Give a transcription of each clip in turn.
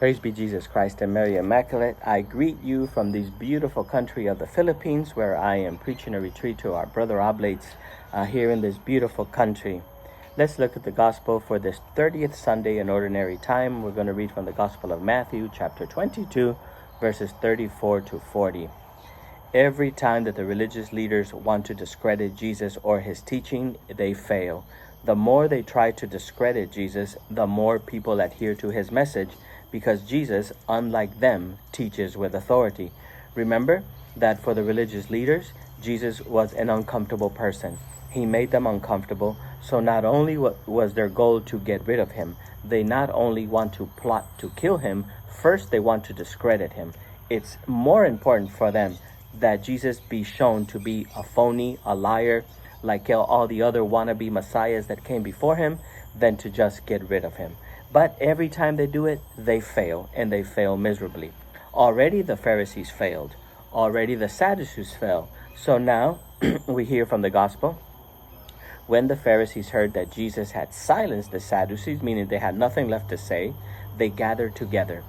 Praise be Jesus Christ and Mary Immaculate. I greet you from this beautiful country of the Philippines, where I am preaching a retreat to our brother oblates here in this beautiful country. Let's look at the gospel for this 30th Sunday in Ordinary Time. We're going to read from the Gospel of Matthew, chapter 22, verses 34 to 40. Every time that the religious leaders want to discredit Jesus or his teaching, they fail. The more they try to discredit Jesus, the more people adhere to his message, because Jesus, unlike them, teaches with authority. Remember that for the religious leaders, Jesus was an uncomfortable person. He made them uncomfortable, so not only was their goal to get rid of him, they not only want to plot to kill him, first they want to discredit him. It's more important for them that Jesus be shown to be a phony, a liar, like all the other wannabe messiahs that came before him, than to just get rid of him. But every time they do it, they fail, and they fail miserably. Already the Pharisees failed. Already the Sadducees fell. So now we hear from the gospel, when the Pharisees heard that Jesus had silenced the Sadducees, meaning they had nothing left to say, they gathered together.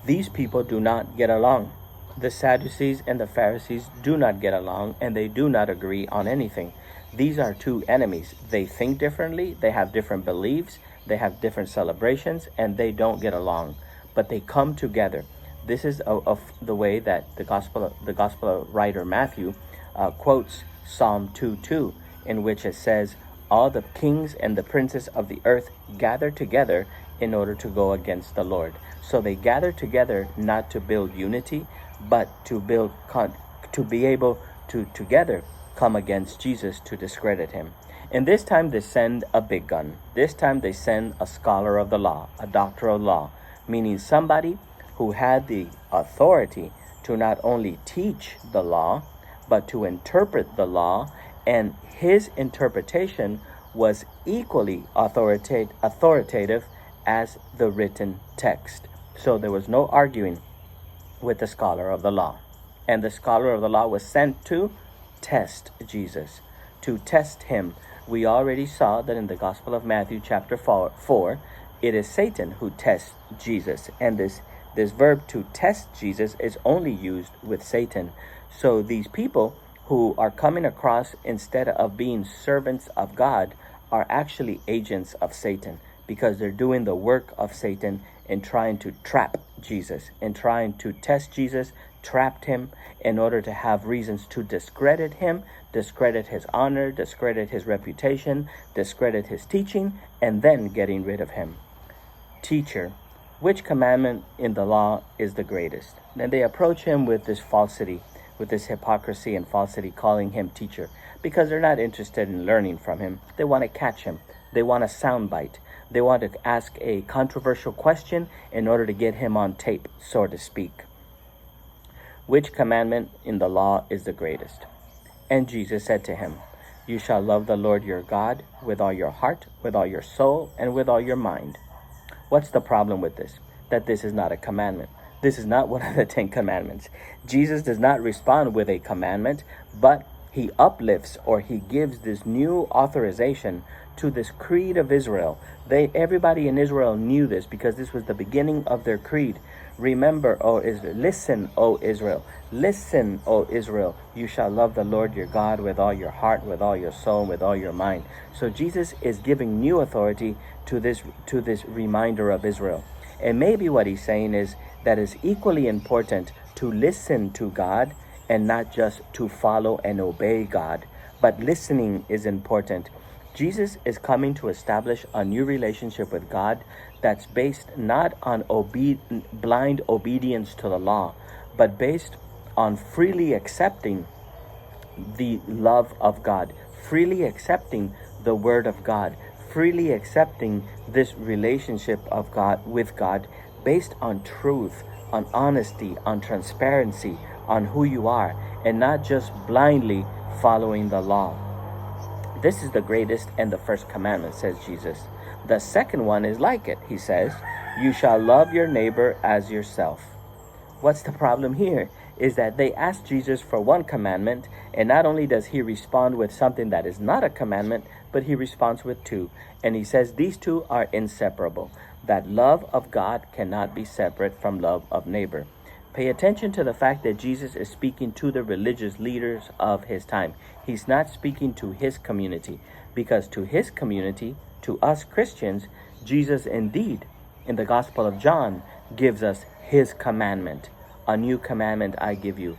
These people do not get along. The Sadducees and the Pharisees do not get along, and they do not agree on anything. These are two enemies. They think differently, they have different beliefs, they have different celebrations, and they don't get along, but they come together. This is of the way that the gospel writer Mathew quotes Psalm 2:2, in which it says, "All the kings and the princes of the earth gather together in order to go against the Lord." So they gather together not to build unity, but to be able to together come against Jesus to discredit him. And this time they send a big gun. This time they send a scholar of the law, a doctor of law, meaning somebody who had the authority to not only teach the law, but to interpret the law, and his interpretation was equally authoritative as the written text. So there was no arguing with the scholar of the law. And the scholar of the law was sent to test Jesus, to test him. We already saw that in the Gospel of Matthew chapter 4, it is Satan who tests Jesus. And this verb to test Jesus is only used with Satan. So these people who are coming across, instead of being servants of God, are actually agents of Satan, because they're doing the work of Satan in trying to trap Jesus, in trying to test Jesus, trapped him in order to have reasons to discredit him, discredit his honor, discredit his reputation, discredit his teaching, and then getting rid of him. "Teacher, which commandment in the law is the greatest?" Then they approach him with this falsity, with this hypocrisy and falsity, calling him teacher, because they're not interested in learning from him. They want to catch him. They want a soundbite. They want to ask a controversial question in order to get him on tape, so to speak. "Which commandment in the law is the greatest?" And Jesus said to him, "You shall love the Lord your God with all your heart, with all your soul, and with all your mind." What's the problem with this? That this is not a commandment. This is not one of the 10 commandments. Jesus does not respond with a commandment, but he uplifts, or he gives this new authorization to this creed of Israel. Everybody in Israel knew this, because this was the beginning of their creed. "Remember, O Israel, listen, O Israel, listen, O Israel, you shall love the Lord your God with all your heart, with all your soul, and with all your mind." So Jesus is giving new authority to this reminder of Israel. And maybe what he's saying is that it's equally important to listen to God and not just to follow and obey God, but listening is important. Jesus is coming to establish a new relationship with God that's based not on blind obedience to the law, but based on freely accepting the love of God, freely accepting the word of God, freely accepting this relationship of God with God, based on truth, on honesty, on transparency, on who you are, and not just blindly following the law. This is the greatest and the first commandment, says Jesus. The second one is like it. He says, "You shall love your neighbor as yourself." What's the problem here? Is that they ask Jesus for one commandment, and not only does he respond with something that is not a commandment, but he responds with two. And he says these two are inseparable. that love of God cannot be separate from love of neighbor. Pay attention to the fact that Jesus is speaking to the religious leaders of his time. He's not speaking to his community, because to his community, to us Christians, Jesus indeed, in the Gospel of John, gives us his commandment. A new commandment I give you.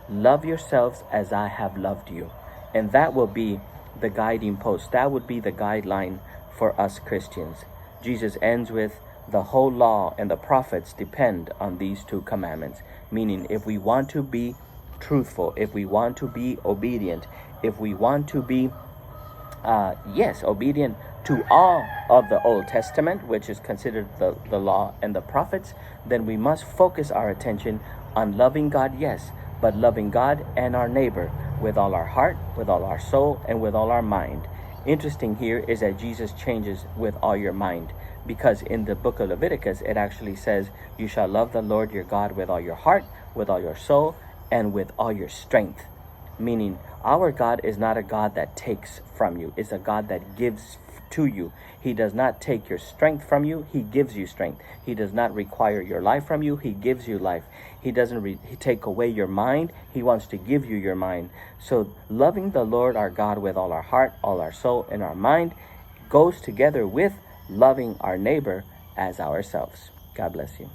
Love yourselves as I have loved you. And that will be the guiding post. That would be the guideline for us Christians. Jesus ends with, the whole law and the prophets depend on these two commandments. Meaning, if we want to be truthful, if we want to be obedient, if we want to be, obedient to all of the Old Testament, which is considered the law and the prophets, then we must focus our attention on loving God, yes, but loving God and our neighbor with all our heart, with all our soul, and with all our mind. Interesting here is that Jesus changes with all your mind, because in the book of Leviticus, it actually says, you shall love the Lord your God with all your heart, with all your soul, and with all your strength. Meaning, our God is not a God that takes from you. It's a God that gives to you. He does not take your strength from you. He gives you strength. He does not require your life from you. He gives you life. He doesn't take away your mind. He wants to give you your mind. So loving the Lord our God with all our heart, all our soul, and our mind goes together with loving our neighbor as ourselves. God bless you.